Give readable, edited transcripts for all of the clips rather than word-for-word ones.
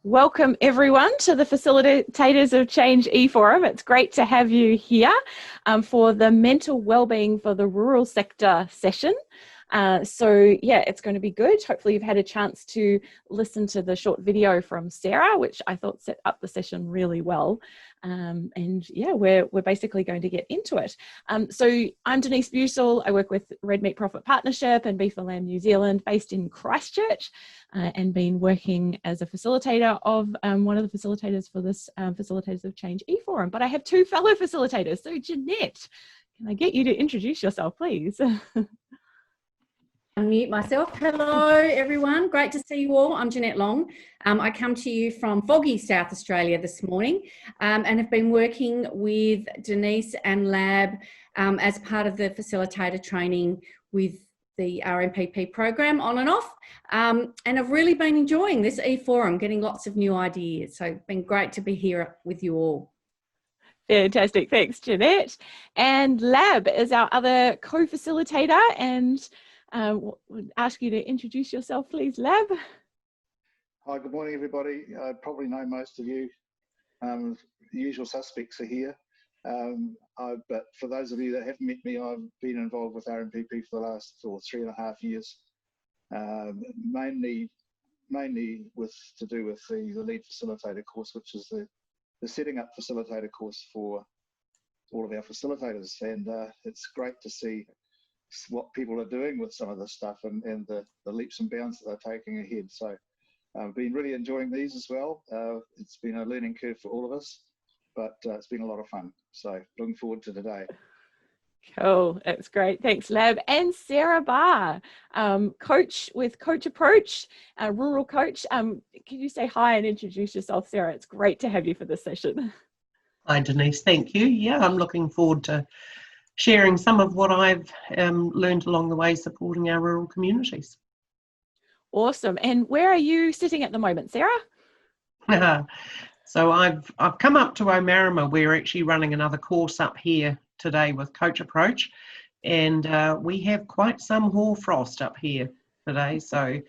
Welcome everyone to the Facilitators of Change e-forum. It's great to have you here for the mental wellbeing for the rural sector session. It's going to be good. Hopefully you've had a chance to listen to the short video from Sarah, which I thought set up the session really well. We're basically going to get into it. So I'm Denise Busel. I work with Red Meat Profit Partnership and Beef and Lamb New Zealand, based in Christchurch, and been working as a facilitator of one of the facilitators for this Facilitators of Change e-forum. But I have two fellow facilitators. So Jeanette, can I get you to introduce yourself, please? Unmute myself. Hello everyone, great to see you all. I'm Jeanette Long. I come to you from foggy South Australia this morning and have been working with Denise and Lab as part of the facilitator training with the RMPP program on and off, and I've really been enjoying this e-forum, getting lots of new ideas. So it's been great to be here with you all. Fantastic, thanks Jeanette. And Lab is our other co-facilitator, and would ask you to introduce yourself, please, Lab. Hi, good morning, everybody. I probably know most of you. The usual suspects are here. But for those of you that haven't met me, I've been involved with RMPP for the last 3.5 years, mainly to do with the lead facilitator course, which is the setting up facilitator course for all of our facilitators. And it's great to see what people are doing with some of this stuff and the leaps and bounds that they're taking ahead. So I've been really enjoying these as well. It's been a learning curve for all of us, but it's been a lot of fun. So looking forward to today. Cool, that's great. Thanks, Lab. And Sarah Barr, coach with Coach Approach, rural coach. Can you say hi and introduce yourself, Sarah? It's great to have you for this session. Hi, Denise. Thank you. Yeah, I'm looking forward to sharing some of what I've learned along the way supporting our rural communities. Awesome. And where are you sitting at the moment, Sarah? So I've come up to Omarama. We're actually running another course up here today with Coach Approach, and we have quite some hoarfrost up here today. So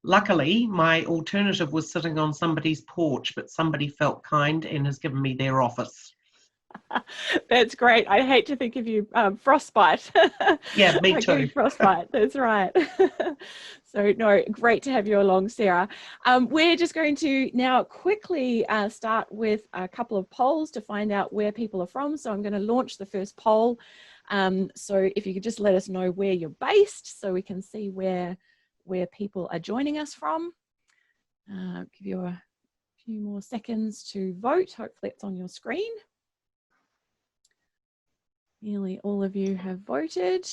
luckily my alternative was sitting on somebody's porch, but somebody felt kind and has given me their office. That's great. I hate to think of you frostbite. Yeah, me too. Frostbite, that's right. So no, great to have you along, Sarah. We're just going to now quickly start with a couple of polls to find out where people are from. So I'm going to launch the first poll. So if you could just let us know where you're based so we can see where people are joining us from. Give you a few more seconds to vote. Hopefully it's on your screen. Nearly all of you have voted.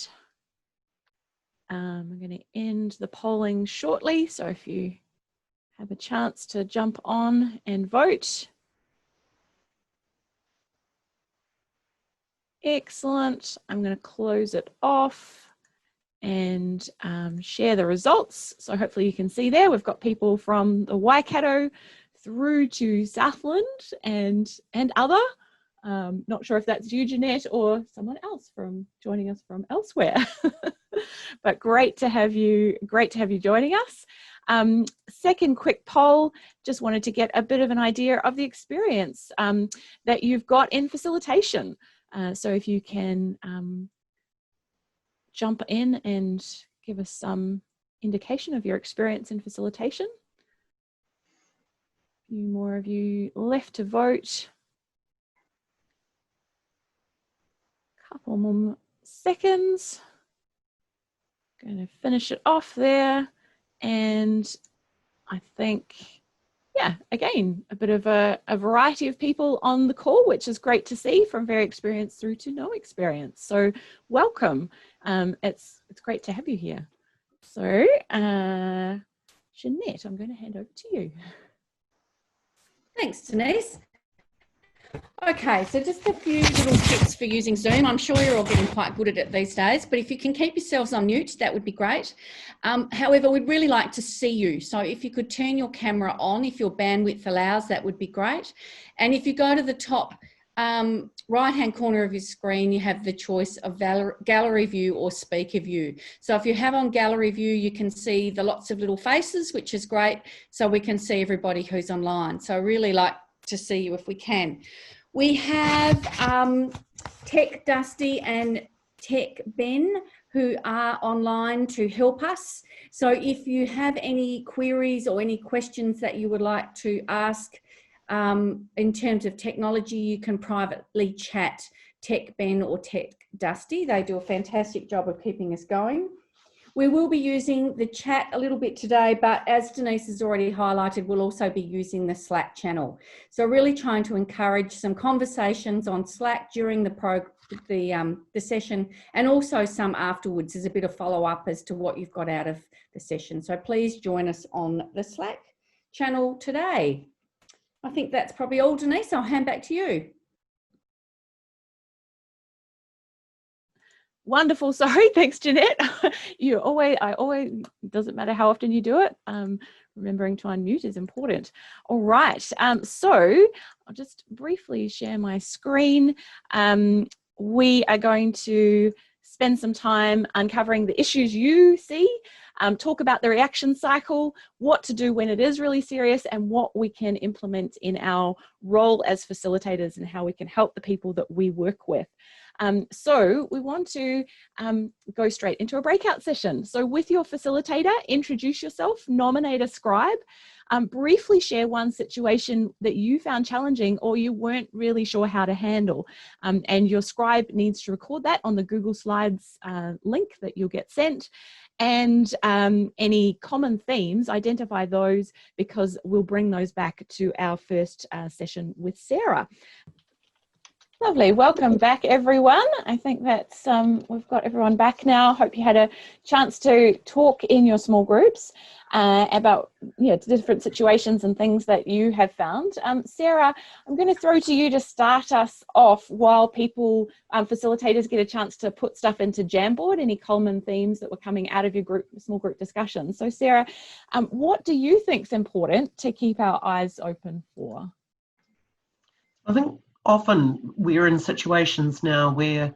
I'm going to end the polling shortly, so if you have a chance to jump on and vote. Excellent. I'm going to close it off and share the results. So hopefully you can see there, we've got people from the Waikato through to Southland and other. Not sure if that's you, Jeanette, or someone else from joining us from elsewhere. But great to have you joining us. Second quick poll, just wanted to get a bit of an idea of the experience that you've got in facilitation. So if you can jump in and give us some indication of your experience in facilitation. A few more of you left to vote. Couple more seconds. Going to finish it off there, and I think, yeah, again, a bit of a variety of people on the call, which is great to see, from very experienced through to no experience. So welcome. It's great to have you here. So Jeanette, I'm going to hand over to you. Thanks, Denise. Okay, so just a few little tips for using Zoom. I'm sure you're all getting quite good at it these days, but if you can keep yourselves on mute, that would be great. However, we'd really like to see you. So if you could turn your camera on, if your bandwidth allows, that would be great. And if you go to the top right-hand corner of your screen, you have the choice of gallery view or speaker view. So if you have on gallery view, you can see the lots of little faces, which is great. So we can see everybody who's online. So I really like to see you if we can. We have Tech Dusty and Tech Ben who are online to help us. So if you have any queries or any questions that you would like to ask in terms of technology, you can privately chat Tech Ben or Tech Dusty. They do a fantastic job of keeping us going. We will be using the chat a little bit today, but as Denise has already highlighted, we'll also be using the Slack channel. So really trying to encourage some conversations on Slack during the session, and also some afterwards as a bit of follow-up as to what you've got out of the session. So please join us on the Slack channel today. I think that's probably all, Denise. I'll hand back to you. Wonderful. Sorry. Thanks, Jeanette. I always, doesn't matter how often you do it. Remembering to unmute is important. All right. So I'll just briefly share my screen. We are going to spend some time uncovering the issues you see, talk about the reaction cycle, what to do when it is really serious, and what we can implement in our role as facilitators and how we can help the people that we work with. So we want to go straight into a breakout session. So with your facilitator, introduce yourself, nominate a scribe, briefly share one situation that you found challenging or you weren't really sure how to handle. And your scribe needs to record that on the Google Slides link that you'll get sent. And any common themes, identify those, because we'll bring those back to our first session with Sarah. Lovely. Welcome back, everyone. I think that's we've got everyone back now. Hope you had a chance to talk in your small groups about different situations and things that you have found. Sarah, I'm going to throw to you to start us off while people, facilitators, get a chance to put stuff into Jamboard, any common themes that were coming out of your small group discussions. So Sarah, what do you think is important to keep our eyes open for? I think often we're in situations now where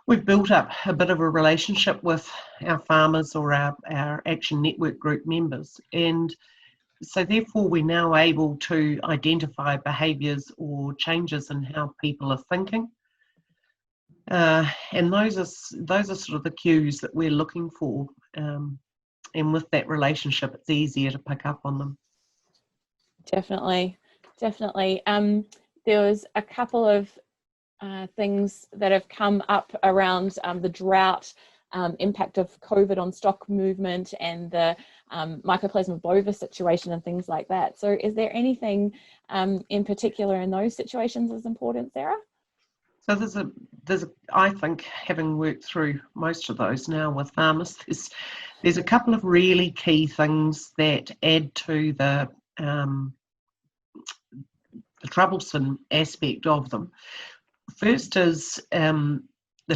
we've built up a bit of a relationship with our farmers or our Action Network group members, and so therefore we're now able to identify behaviours or changes in how people are thinking, and those are sort of the cues that we're looking for, and with that relationship it's easier to pick up on them. Definitely. There was a couple of things that have come up around the drought, impact of COVID on stock movement, and the Mycoplasma bovis situation and things like that. So is there anything in particular in those situations as important, Sarah? So I think, having worked through most of those now with farmers, there's a couple of really key things that add to the troublesome aspect of them. First is the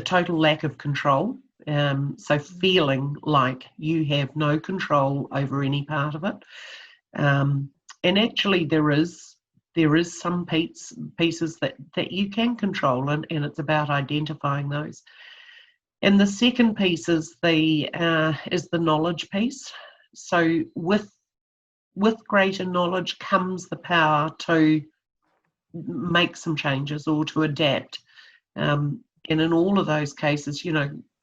total lack of control. So feeling like you have no control over any part of it. And actually there is some pieces that you can control, and it's about identifying those. And the second piece is the knowledge piece. So with greater knowledge comes the power to make some changes or to adapt, and in all of those cases,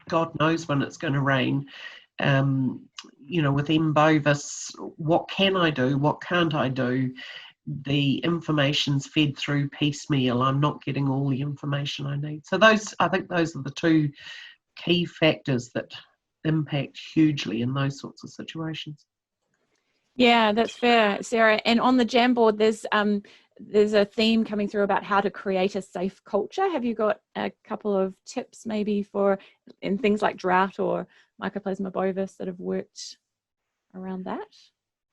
God knows when it's going to rain. With M. bovis, what can I do, what can't I do? The information's fed through piecemeal. I'm not getting all the information I need. So I think those are the two key factors that impact hugely in those sorts of situations. Yeah, that's fair, Sarah. And on the Jamboard, there's a theme coming through about how to create a safe culture. Have you got a couple of tips maybe in things like drought or Mycoplasma bovis that have worked around that?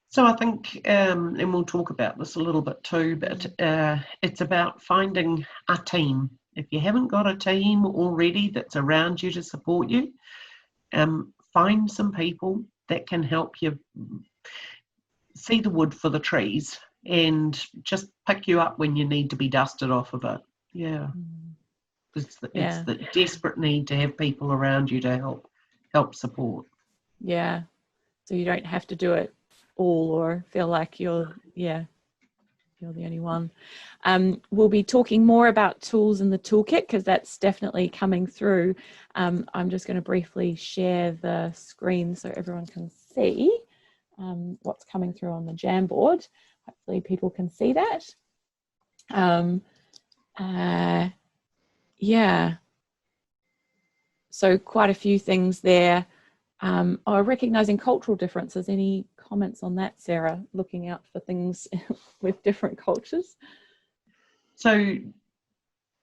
So I think, and we'll talk about this a little bit too, but it's about finding a team. If you haven't got a team already that's around you to support you, find some people that can help you see the wood for the trees and just pick you up when you need to be dusted off of it. Yeah. It's Yeah. the desperate need to have people around you to help support. Yeah. So you don't have to do it all or feel like you're the only one. We'll be talking more about tools in the toolkit because that's definitely coming through. I'm just going to briefly share the screen so everyone can see what's coming through on the Jamboard. Hopefully people can see that. Yeah. So quite a few things there. Recognizing cultural differences. Any comments on that, Sarah? Looking out for things with different cultures. So,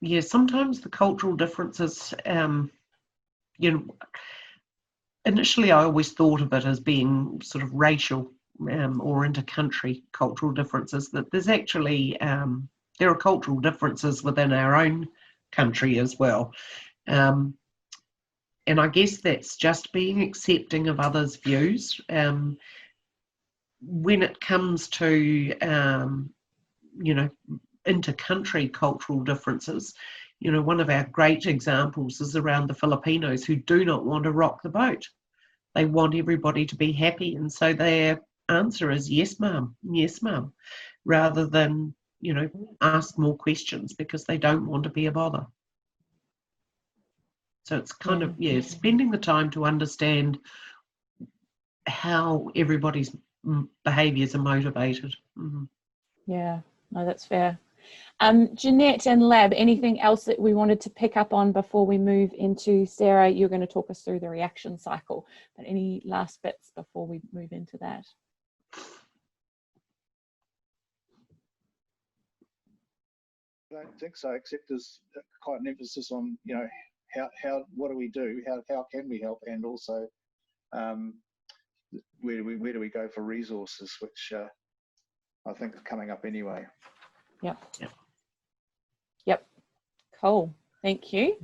yeah, sometimes the cultural differences, initially I always thought of it as being sort of racial or inter-country cultural differences, that there's actually, there are cultural differences within our own country as well. And I guess that's just being accepting of others' views. When it comes to, inter-country cultural differences, one of our great examples is around the Filipinos who do not want to rock the boat. They want everybody to be happy. And so their answer is yes, ma'am, rather than, ask more questions because they don't want to be a bother. So it's kind of, spending the time to understand how everybody's behaviours are motivated. Mm-hmm. Yeah, no, that's fair. Jeanette and Lab, anything else that we wanted to pick up on before we move into Sarah? You're going to talk us through the reaction cycle, but any last bits before we move into that? I don't think so, except there's quite an emphasis on, what do we do? How can we help? And also, where do we go for resources, which I think are coming up anyway. Yep. Cool. Thank you.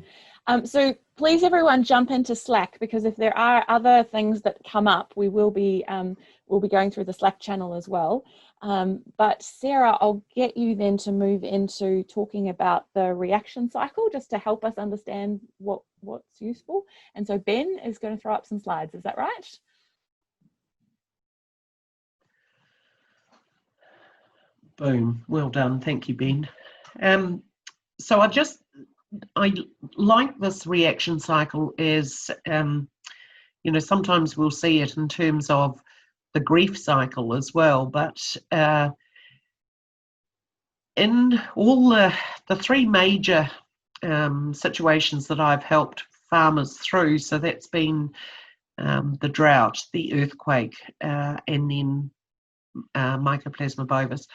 So please, everyone, jump into Slack, because if there are other things that come up, we'll be going through the Slack channel as well. But Sarah, I'll get you then to move into talking about the reaction cycle, just to help us understand what's useful. And so Ben is going to throw up some slides. Is that right? Boom. Well done. Thank you, Ben. So I like this reaction cycle as, sometimes we'll see it in terms of the grief cycle as well, but in all the three major situations that I've helped farmers through, so that's been the drought, the earthquake, and then Mycoplasma bovis.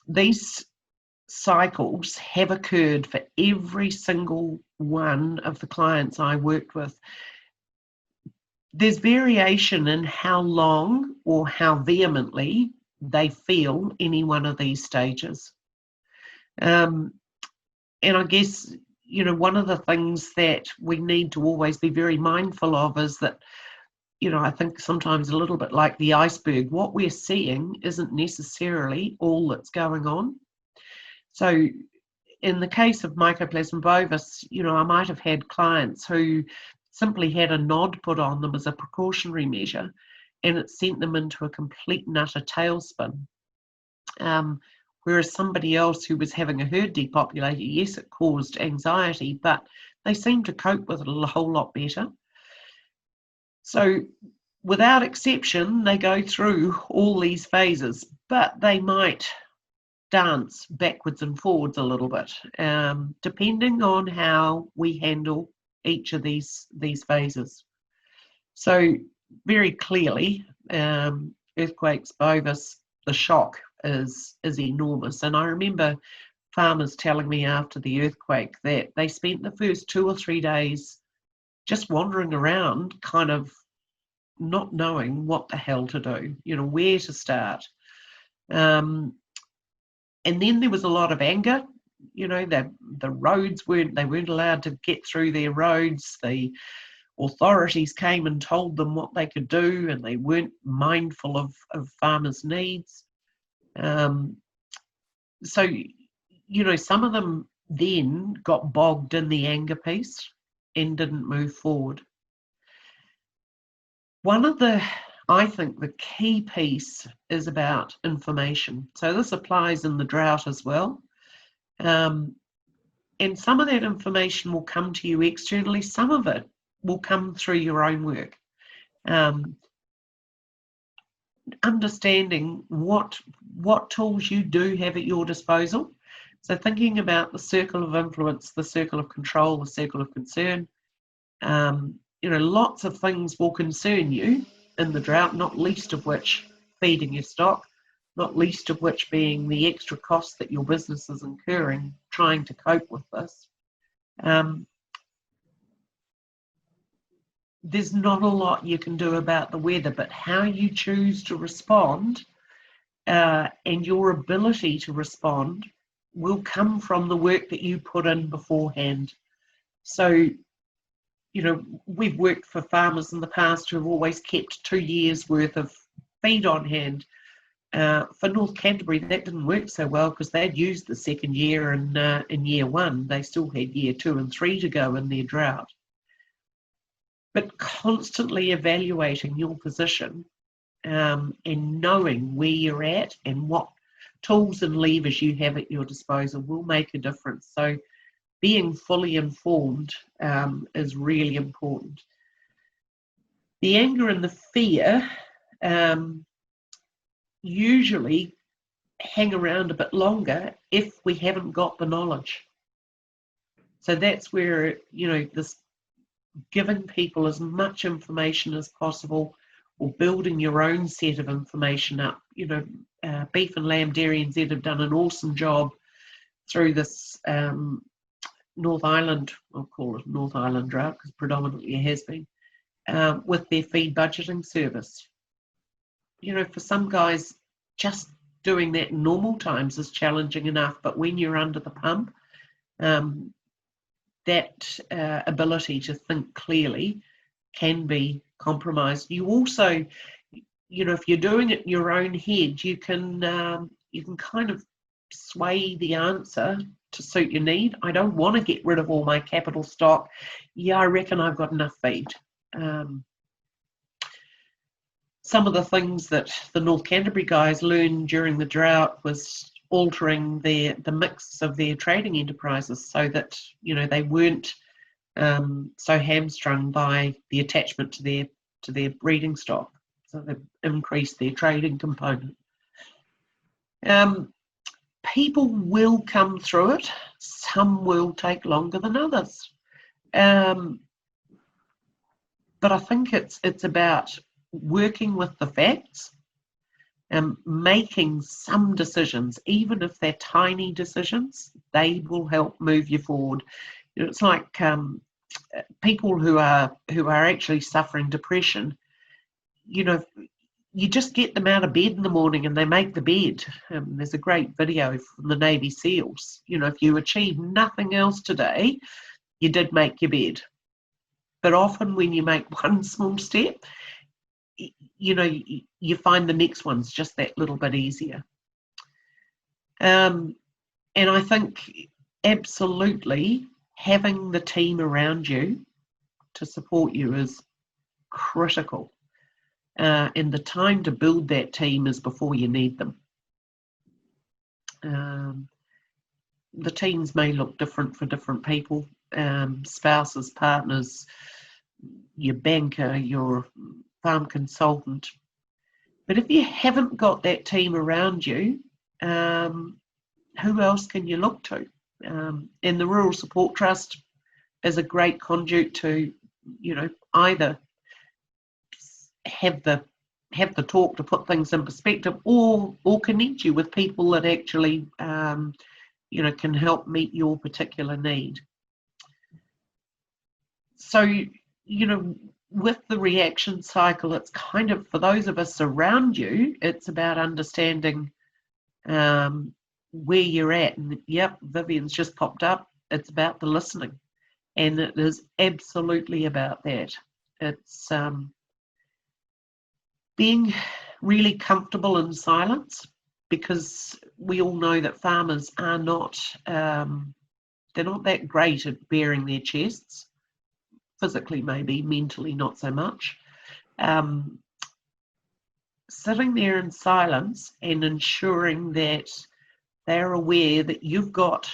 These cycles have occurred for every single one of the clients I worked with. There's variation in how long or how vehemently they feel any one of these stages. And I guess, one of the things that we need to always be very mindful of is that, I think sometimes a little bit like the iceberg, what we're seeing isn't necessarily all that's going on. So in the case of Mycoplasma bovis, I might have had clients who simply had a nod put on them as a precautionary measure, and it sent them into a complete and utter tailspin. Whereas somebody else who was having a herd depopulated, yes, it caused anxiety, but they seemed to cope with it a whole lot better. So without exception, they go through all these phases, but they might dance backwards and forwards a little bit, depending on how we handle each of these phases. So very clearly, earthquakes, bovis, the shock is enormous. And I remember farmers telling me after the earthquake that they spent the first 2 or 3 days just wandering around, kind of not knowing what the hell to do, where to start. And then there was a lot of anger. The roads weren't allowed to get through their roads. The authorities came and told them what they could do, and they weren't mindful of farmers' needs. So, some of them then got bogged in the anger piece and didn't move forward. I think the key piece is about information. So this applies in the drought as well. And some of that information will come to you externally. Some of it will come through your own work. Understanding what tools you do have at your disposal. So thinking about the circle of influence, the circle of control, the circle of concern. Lots of things will concern you in the drought, not least of which feeding your stock, not least of which being the extra costs that your business is incurring trying to cope with this. There's not a lot you can do about the weather, but how you choose to respond and your ability to respond will come from the work that you put in beforehand. So, we've worked for farmers in the past who have always kept 2 years worth of feed on hand. For North Canterbury, that didn't work so well because they'd used the second year and in year 1. They still had year 2 and 3 to go in their drought. But constantly evaluating your position and knowing where you're at and what tools and levers you have at your disposal will make a difference. So being fully informed is really important. The anger and the fear usually hang around a bit longer if we haven't got the knowledge. So that's where, this giving people as much information as possible or building your own set of information up. Beef and Lamb Dairy NZ have done an awesome job through this North Island, I'll call it North Island drought because predominantly it has been, with their feed budgeting service. For some guys, just doing that in normal times is challenging enough, but when you're under the pump, that ability to think clearly can be compromised. You also, if you're doing it in your own head, you can kind of sway the answer to suit your need. I don't want to get rid of all my capital stock. Yeah, I reckon I've got enough feed. Some of the things that the North Canterbury guys learned during the drought was altering the mix of their trading enterprises so that they weren't so hamstrung by the attachment to their breeding stock. So they increased their trading component. People will come through it. Some will take longer than others. But I think it's about working with the facts and making some decisions, even if they're tiny decisions, they will help move you forward. It's like people who are actually suffering depression. You just get them out of bed in the morning and they make the bed. There's a great video from the Navy SEALs. If you achieve nothing else today, you did make your bed. But often when you make one small step, you find the next one's just that little bit easier. And I think absolutely having the team around you to support you is critical. And the time to build that team is before you need them. The teams may look different for different people, spouses, partners, your banker, your farm consultant. But if you haven't got that team around you, who else can you look to? And the Rural Support Trust is a great conduit to, either have the talk to put things in perspective, or connect you with people that actually can help meet your particular need. So with the reaction cycle, it's kind of, for those of us around you, it's about understanding where you're at. And yep, Vivian's just popped up. It's about the listening, and it is absolutely about that. It's being really comfortable in silence, because we all know that farmers are not they're not that great at bearing their chests, physically maybe, mentally not so much. Sitting there in silence and ensuring that they're aware that you've got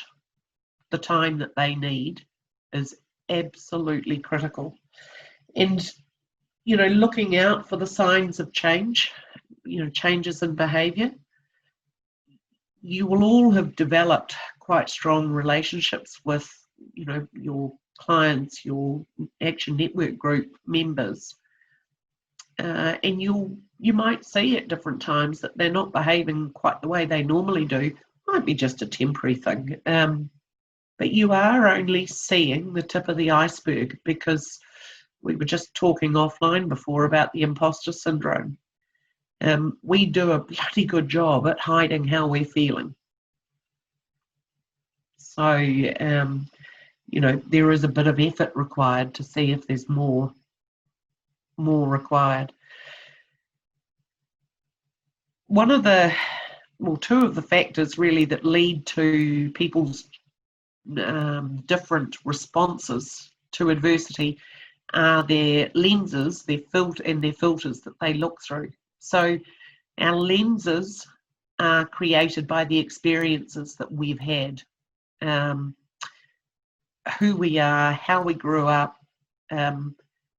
the time that they need is absolutely critical. And, you know, looking out for the signs of change, you know, changes in behaviour. You will all have developed quite strong relationships with, you know, your clients, your Action Network group members. And you might see at different times that they're not behaving quite the way they normally do. Might be just a temporary thing. But you are only seeing the tip of the iceberg, because we were just talking offline before about the imposter syndrome. We do a bloody good job at hiding how we're feeling. So, you know, there is a bit of effort required to see if there's more required. Two of the factors really that lead to people's different responses to adversity are their lenses, their filters that they look through. So our lenses are created by the experiences that we've had, who we are, how we grew up.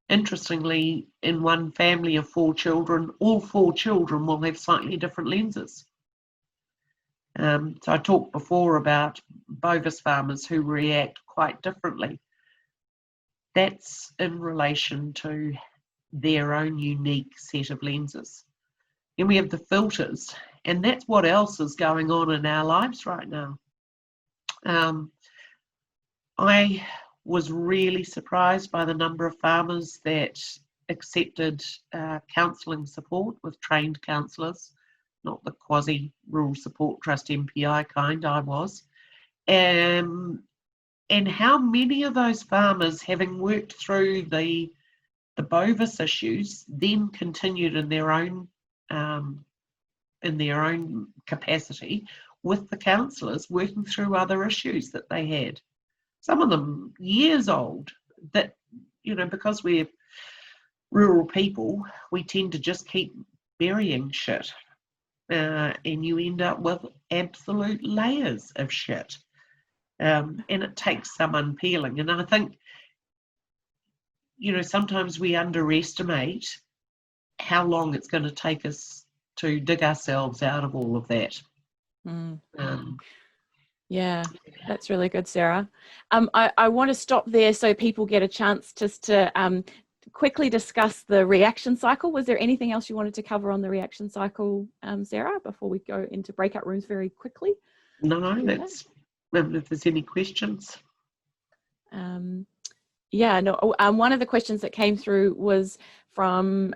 Interestingly, in one family of 4 children, all 4 children will have slightly different lenses. So I talked before about bovis farmers who react quite differently. That's in relation to their own unique set of lenses. Then we have the filters, and that's what else is going on in our lives right now. I was really surprised by the number of farmers that accepted counselling support with trained counsellors, not the quasi-rural support trust MPI kind. I was. And how many of those farmers, having worked through the bovis issues, then continued in their own capacity with the counsellors, working through other issues that they had. Some of them years old, that, you know, because we're rural people, we tend to just keep burying shit. And you end up with absolute layers of shit. And it takes some unpeeling. And I think, you know, sometimes we underestimate how long it's going to take us to dig ourselves out of all of that. Yeah, that's really good, Sarah. I want to stop there so people get a chance just to quickly discuss the reaction cycle. Was there anything else you wanted to cover on the reaction cycle, Sarah, before we go into breakout rooms very quickly? No, that's, if there's any questions. One of the questions that came through was from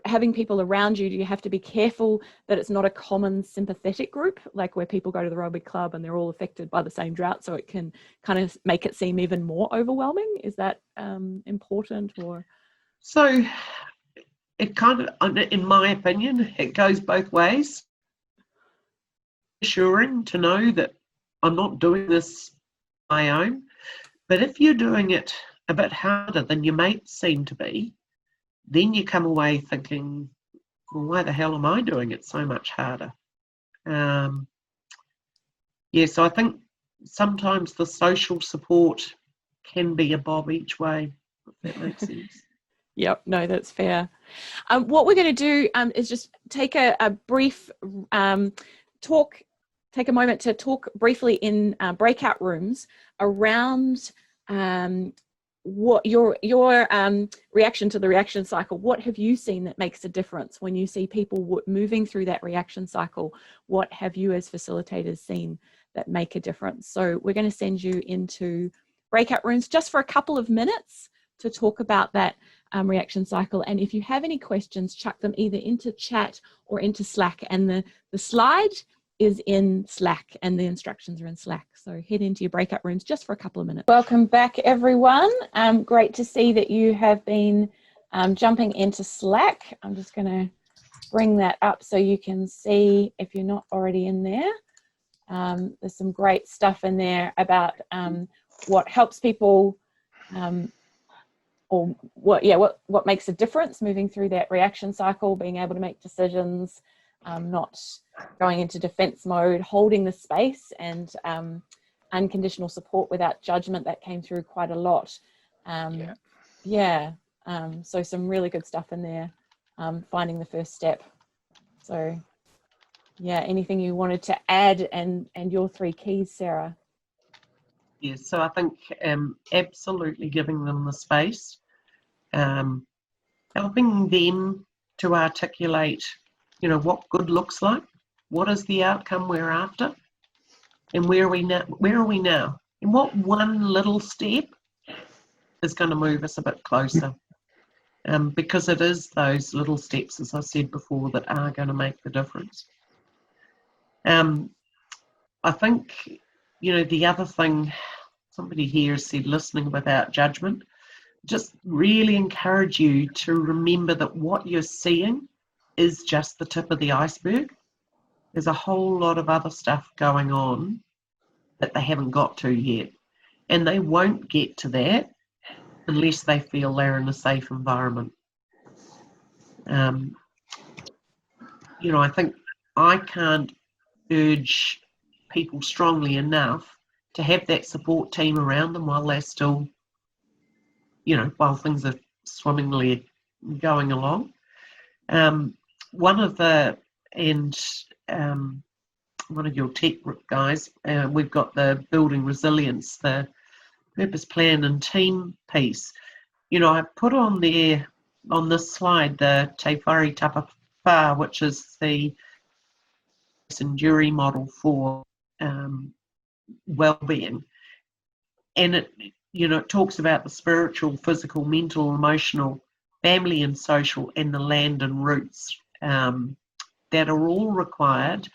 having people around you. Do you have to be careful that it's not a common sympathetic group, like where people go to the rugby club and they're all affected by the same drought, so it can kind of make it seem even more overwhelming? Is that important? Or so it kind of, in my opinion, it goes both ways. Assuring to know that I'm not doing this on my own, but if you're doing it a bit harder than you may seem to be, then you come away thinking, well, why the hell am I doing it so much harder? So I think sometimes the social support can be a bob each way, if that makes sense. Yep, no, that's fair. What we're going to do is just take a brief take a moment to talk briefly in breakout rooms around what your reaction to the reaction cycle. What have you seen that makes a difference when you see people moving through that reaction cycle? What have you as facilitators seen that make a difference? So we're going to send you into breakout rooms just for a couple of minutes to talk about that reaction cycle. And if you have any questions, chuck them either into chat or into Slack. And the slide is in Slack and the instructions are in Slack. So head into your breakout rooms just for a couple of minutes. Welcome back, everyone. Great to see that you have been jumping into Slack. I'm just going to bring that up so you can see if you're not already in there. There's some great stuff in there about what helps people, or what makes a difference moving through that reaction cycle, being able to make decisions, not going into defense mode, holding the space, and unconditional support without judgment. That came through quite a lot. So some really good stuff in there. Finding the first step. So yeah, anything you wanted to add, and your 3 keys, Sarah? Yes, so I think absolutely giving them the space, helping them to articulate, what good looks like, what is the outcome we're after, and where are we now, and what one little step is going to move us a bit closer. Because it is those little steps, as I said before, that are going to make the difference. I think, the other thing, somebody here said listening without judgment. Just really encourage you to remember that what you're seeing is just the tip of the iceberg. There's a whole lot of other stuff going on that they haven't got to yet. And they won't get to that unless they feel they're in a safe environment. I think I can't urge people strongly enough to have that support team around them while they're still, while things are swimmingly going along. One of your tech guys, we've got the building resilience, the purpose, plan and team piece. I put on there, on this slide, the Te Whare Tapawha, which is the Jury model for wellbeing. And it talks about the spiritual, physical, mental, emotional, family and social, and the land and roots that are all required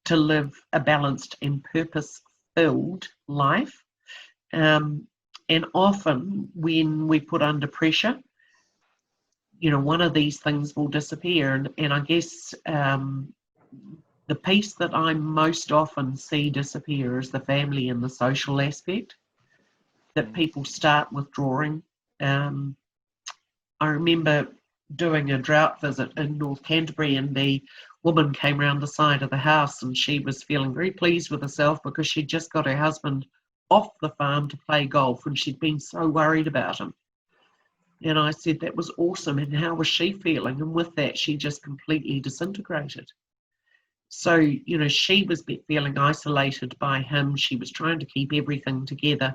to live a balanced and purpose-filled life. And often when we put under pressure, one of these things will disappear. And I guess the piece that I most often see disappear is the family and the social aspect, that people start withdrawing. I remember doing a drought visit in North Canterbury, and the woman came round the side of the house and she was feeling very pleased with herself because she'd just got her husband off the farm to play golf, and she'd been so worried about him. And I said, that was awesome. And how was she feeling? And with that, she just completely disintegrated. So, she was feeling isolated by him. She was trying to keep everything together.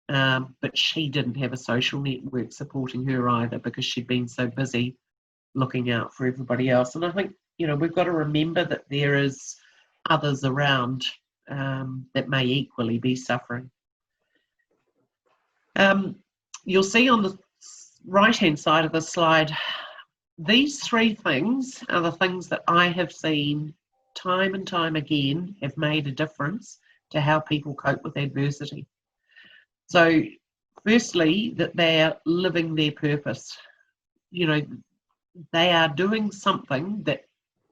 But she didn't have a social network supporting her either, because she'd been so busy looking out for everybody else. And I think, we've got to remember that there is others around that may equally be suffering. You'll see on the right-hand side of the slide, these 3 things are the things that I have seen time and time again have made a difference to how people cope with adversity. So firstly, that they're living their purpose. They are doing something that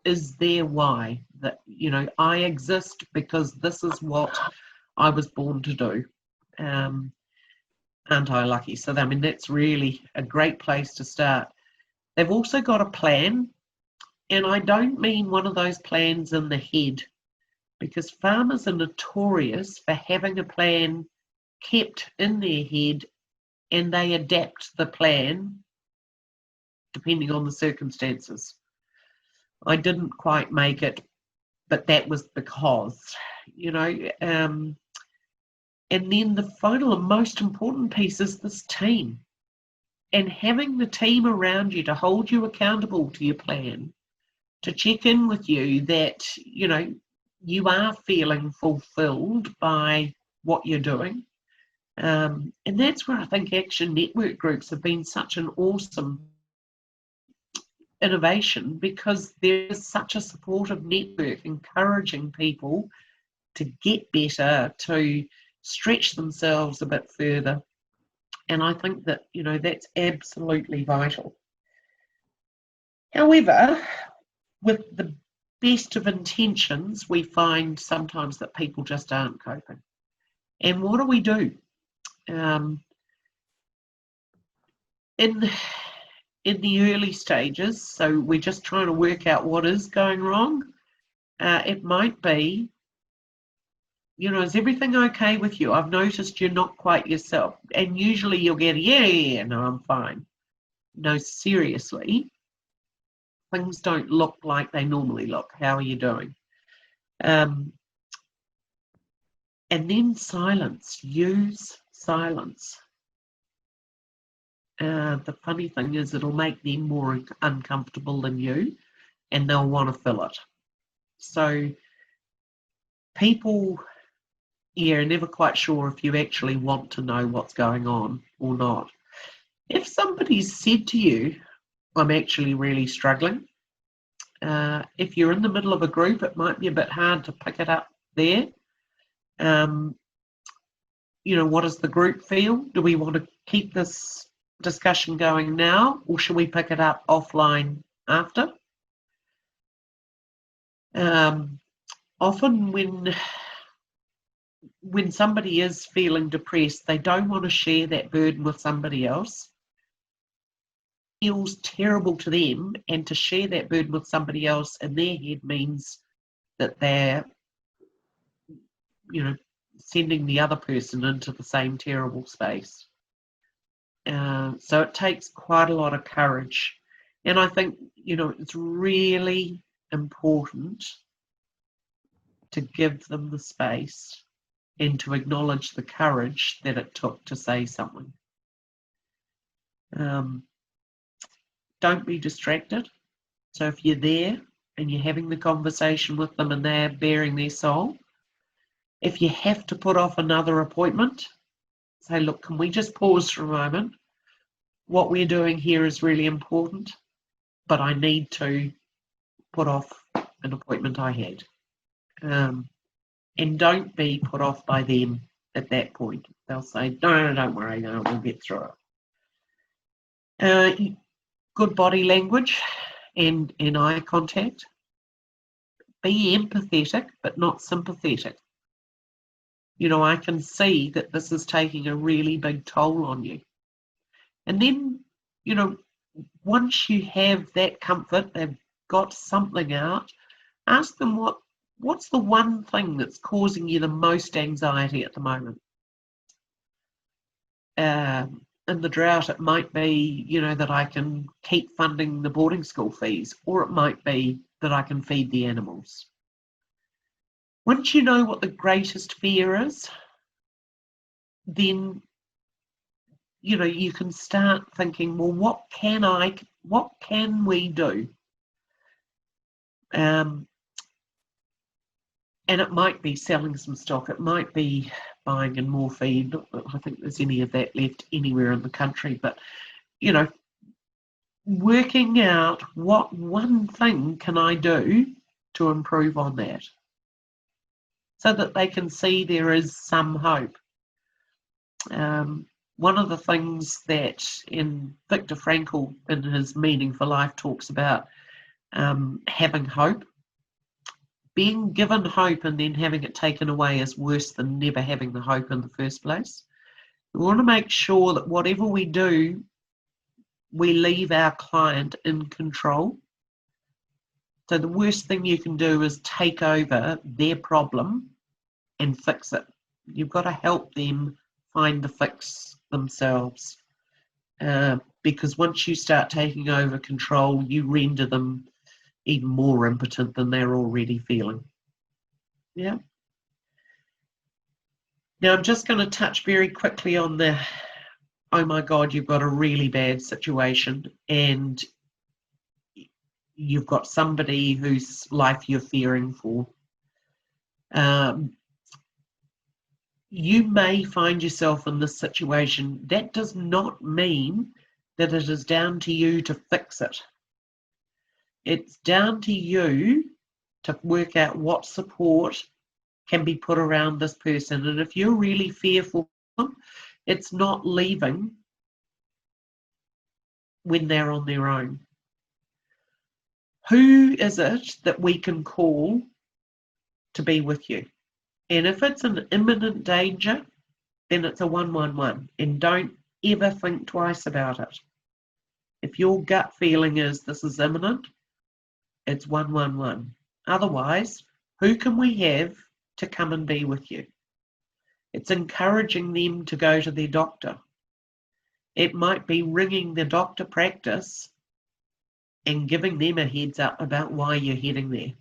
is their why, that, I exist because this is what I was born to do. Aren't I lucky? So, that's really a great place to start. They've also got a plan, and I don't mean one of those plans in the head, because farmers are notorious for having a plan kept in their head, and they adapt the plan depending on the circumstances. I didn't quite make it, but that was because, and then the final and most important piece is this team, and having the team around you to hold you accountable to your plan, to check in with you that, you are feeling fulfilled by what you're doing. And that's where I think Action Network groups have been such an awesome innovation, because there's such a supportive network encouraging people to get better, to stretch themselves a bit further. And I think that, that's absolutely vital. However, with the best of intentions, we find sometimes that people just aren't coping. And what do? In the early stages, so we're just trying to work out what is going wrong. It might be, is everything okay with you? I've noticed you're not quite yourself. And usually you'll get, yeah, no, I'm fine. No, seriously, things don't look like they normally look. How are you doing? And then silence. Use silence. The funny thing is it'll make them more uncomfortable than you, and they'll want to fill it. So people, are never quite sure if you actually want to know what's going on or not. If somebody's said to you, I'm actually really struggling, if you're in the middle of a group, it might be a bit hard to pick it up there. What does the group feel? Do we want to keep this discussion going now, or should we pick it up offline after? Often when somebody is feeling depressed, they don't want to share that burden with somebody else. It feels terrible to them, and to share that burden with somebody else in their head means that they're, sending the other person into the same terrible space. So it takes quite a lot of courage. And I think, it's really important to give them the space and to acknowledge the courage that it took to say something. Don't be distracted. So if you're there and you're having the conversation with them and they're bearing their soul, if you have to put off another appointment, say, look, can we just pause for a moment? What we're doing here is really important, but I need to put off an appointment I had. And don't be put off by them at that point. They'll say, no, don't worry, no, we'll get through it. Good body language and eye contact. Be empathetic, but not sympathetic. I can see that this is taking a really big toll on you. And then, once you have that comfort, they've got something out, ask them what's the one thing that's causing you the most anxiety at the moment. In the drought, it might be, that I can keep funding the boarding school fees, or it might be that I can feed the animals. Once you know what the greatest fear is, then you can start thinking, well, what can we do? And it might be selling some stock, it might be buying in more feed. I think there's any of that left anywhere in the country, but working out what one thing can I do to improve on that, so that they can see there is some hope. One of the things that in Viktor Frankl, in his Meaning for Life, talks about having hope. Being given hope and then having it taken away is worse than never having the hope in the first place. We want to make sure that whatever we do, we leave our client in control. So the worst thing you can do is take over their problem and fix it. You've got to help them find the fix themselves. Because once you start taking over control, you render them even more impotent than they're already feeling. Yeah. Now I'm just going to touch very quickly on the, oh my God, you've got a really bad situation and you've got somebody whose life you're fearing for. You may find yourself in this situation. That does not mean that it is down to you to fix it. It's down to you to work out what support can be put around this person. And if you're really fearful, it's not leaving when they're on their own. who is it that we can call to be with you? And if it's an imminent danger, then it's a 111, and don't ever think twice about it. If your gut feeling is this is imminent, it's 111. Otherwise, who can we have to come and be with you? It's encouraging them to go to their doctor. It might be ringing the doctor practice and giving them a heads up about why you're heading there.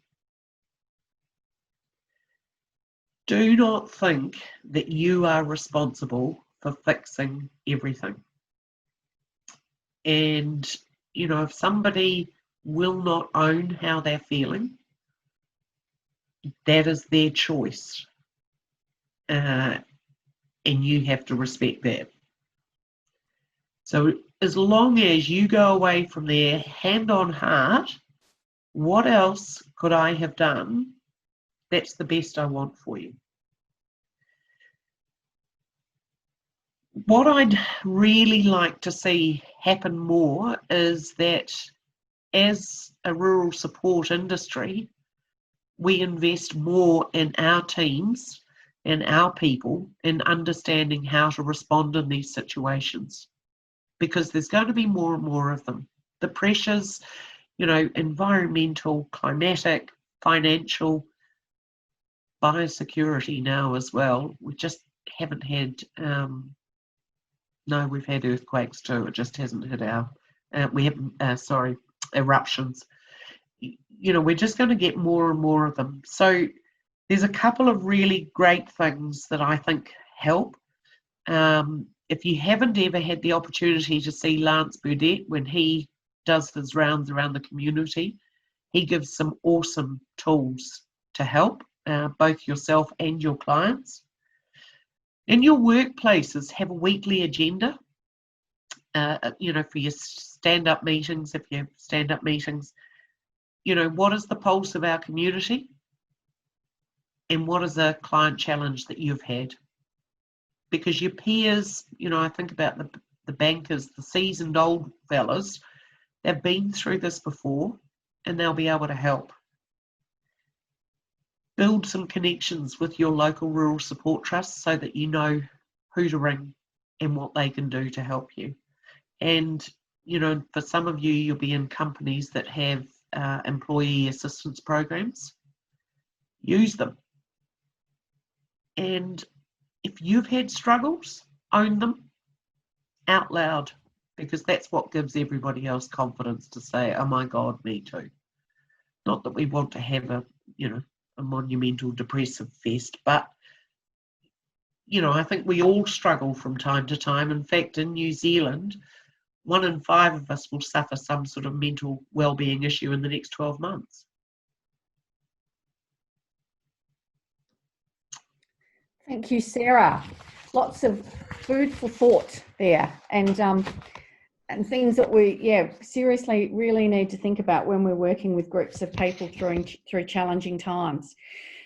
Do not think that you are responsible for fixing everything. And, you know, if somebody will not own how they're feeling, that is their choice. And you have to respect that. So as long as you go away from there, hand on heart, what else could I have done? That's the best I want for you. What I'd really like to see happen more is that as a rural support industry, we invest more in our teams and our people in understanding how to respond in these situations, because there's going to be more and more of them. The pressures, you know, environmental, climatic, financial, biosecurity now as well. We just haven't had, no, we've had earthquakes too. It just hasn't hit our, eruptions. You know, we're just going to get more and more of them. So there's a couple of really great things that I think help. If you haven't ever had the opportunity to see Lance Burdett when he does his rounds around the community, he gives some awesome tools to help both yourself and your clients. In your workplaces, have a weekly agenda, you know, for your stand-up meetings, if you have stand-up meetings. You know, what is the pulse of our community? And what is a client challenge that you've had? Because your peers, you know, I think about the bankers, the seasoned old fellas, they've been through this before and they'll be able to help. Build some connections with your local rural support trusts so that you know who to ring and what they can do to help you. And, you know, for some of you, you'll be in companies that have employee assistance programs. Use them. And if you've had struggles, own them out loud, because that's what gives everybody else confidence to say, oh my God, me too. Not that we want to have a, you know, a monumental depressive fest, but, you know, I think we all struggle from time to time. In fact, in New Zealand, 1 in 5 of us will suffer some sort of mental wellbeing issue in the next 12 months. Thank you, Sarah. Lots of food for thought there, and things that we, seriously really need to think about when we're working with groups of people through challenging times.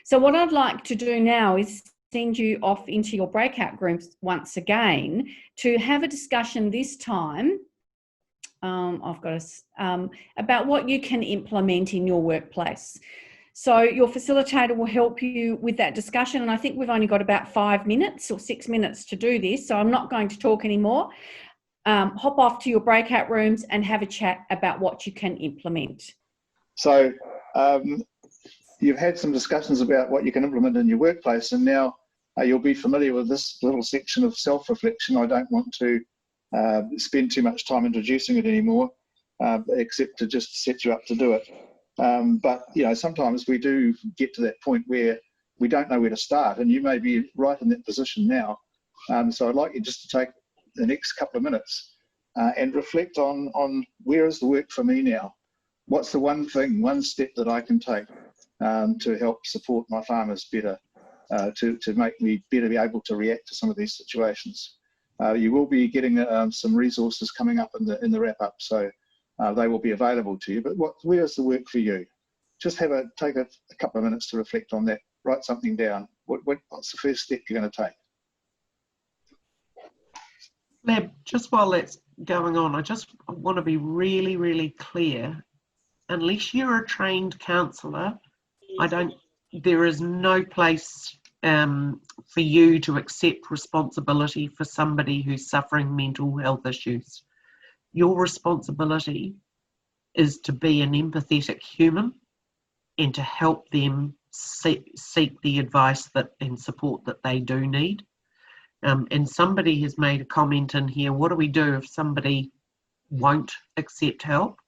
So what I'd like to do now is send you off into your breakout groups once again to have a discussion this time. About what you can implement in your workplace. So your facilitator will help you with that discussion, and I think we've only got about 5 minutes or 6 minutes to do this, so I'm not going to talk anymore. Hop off to your breakout rooms and have a chat about what you can implement. So you've had some discussions about what you can implement in your workplace, and now you'll be familiar with this little section of self-reflection. I don't want to spend too much time introducing it anymore, except to just set you up to do it. But, you know, sometimes we do get to that point where we don't know where to start, and you may be right in that position now. So I'd like you just to take the next couple of minutes and reflect on where is the work for me now? What's the one thing, one step that I can take to help support my farmers better, to make me better be able to react to some of these situations? You will be getting some resources coming up in the wrap up, so they will be available to you. But where's the work for you? Just take a couple of minutes to reflect on that. Write something down. What's the first step you're going to take? Lab, just while that's going on, I want to be really, really clear unless you're a trained counsellor, there is no place for you to accept responsibility for somebody who's suffering mental health issues. Your responsibility is to be an empathetic human and to help them seek the advice and support that they do need. And somebody has made a comment in here, what do we do if somebody won't accept help?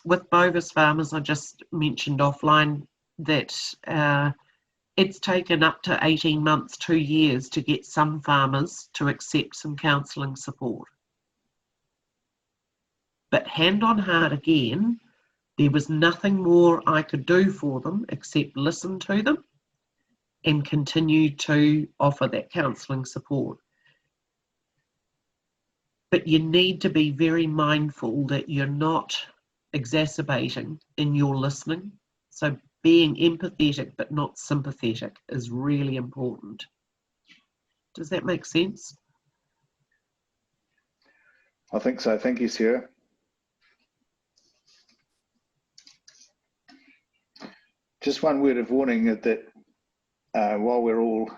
With Bovis farmers, I just mentioned offline that it's taken up to 18 months, 2 years to get some farmers to accept some counselling support. But hand on heart again, there was nothing more I could do for them except listen to them and continue to offer that counselling support. But you need to be very mindful that you're not exacerbating in your listening. So being empathetic but not sympathetic is really important. Does that make sense? I think so. Thank you, Sarah. Just one word of warning that while we're all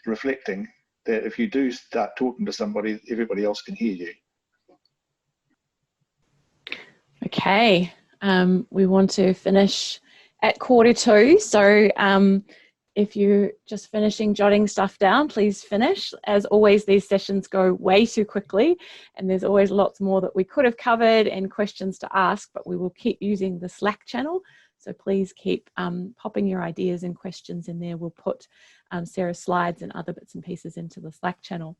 reflecting, that if you do start talking to somebody, everybody else can hear you. Okay, we want to finish at 1:45, so if you're just finishing jotting stuff down, please finish. As always, these sessions go way too quickly and there's always lots more that we could have covered and questions to ask, but we will keep using the Slack channel. So please keep popping your ideas and questions in there. We'll put Sarah's slides and other bits and pieces into the Slack channel.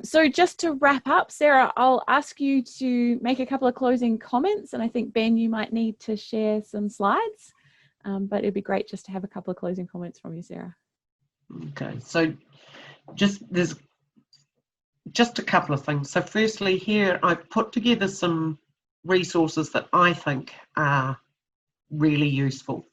So just to wrap up, Sarah, I'll ask you to make a couple of closing comments, and I think, Ben, you might need to share some slides, but it'd be great just to have a couple of closing comments from you, Sarah. Okay, so there's just a couple of things. So firstly, here I've put together some resources that I think are really useful.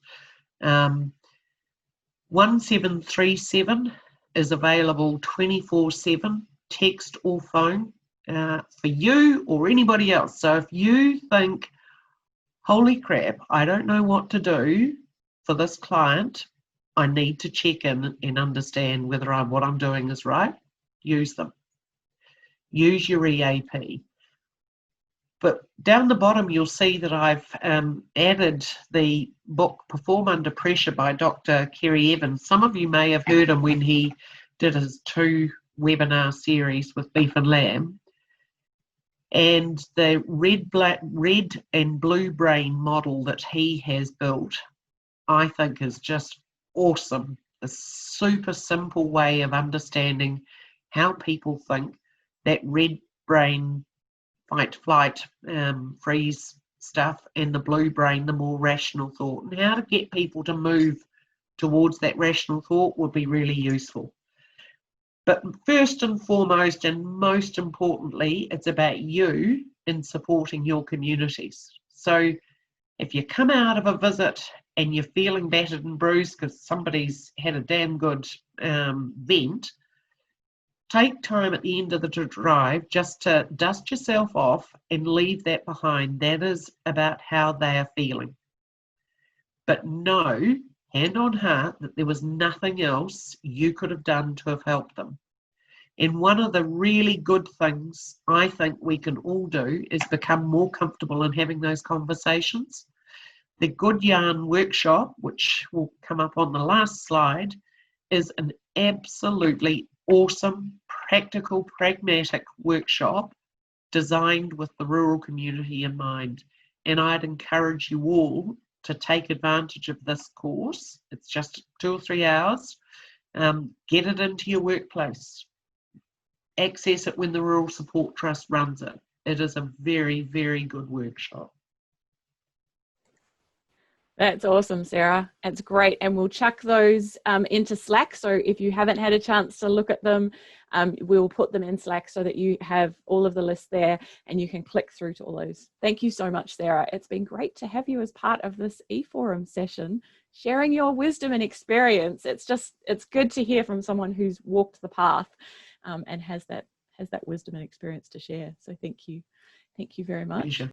1737 is available 24/7, text or phone, for you or anybody else. So if you think, holy crap, I don't know what to do for this client, I need to check in and understand whether what I'm doing is right, use them. Use your EAP. But down the bottom, you'll see that I've added the book Perform Under Pressure by Dr. Kerry Evans. Some of you may have heard him when he did his 2 webinar series with Beef and Lamb. And the red and blue brain model that he has built, I think is just awesome. A super simple way of understanding how people think. That red brain, fight, flight, freeze stuff, and the blue brain, the more rational thought, and how to get people to move towards that rational thought would be really useful. But first and foremost, and most importantly, it's about you in supporting your communities. So if you come out of a visit and you're feeling battered and bruised because somebody's had a damn good vent, take time at the end of the drive just to dust yourself off and leave that behind. That is about how they are feeling. But know, hand on heart, that there was nothing else you could have done to have helped them. And one of the really good things I think we can all do is become more comfortable in having those conversations. The Good Yarn workshop, which will come up on the last slide, is an absolutely awesome, practical, pragmatic workshop designed with the rural community in mind. And I'd encourage you all to take advantage of this course. It's just 2 or 3 hours. Get it into your workplace. Access it when the Rural Support Trust runs it. It is a very, very good workshop. That's awesome, Sarah. It's great. And we'll chuck those into Slack. So if you haven't had a chance to look at them, we'll put them in Slack so that you have all of the lists there and you can click through to all those. Thank you so much, Sarah. It's been great to have you as part of this eForum session, sharing your wisdom and experience. It's good to hear from someone who's walked the path and has that wisdom and experience to share. So thank you. Thank you very much. Pleasure.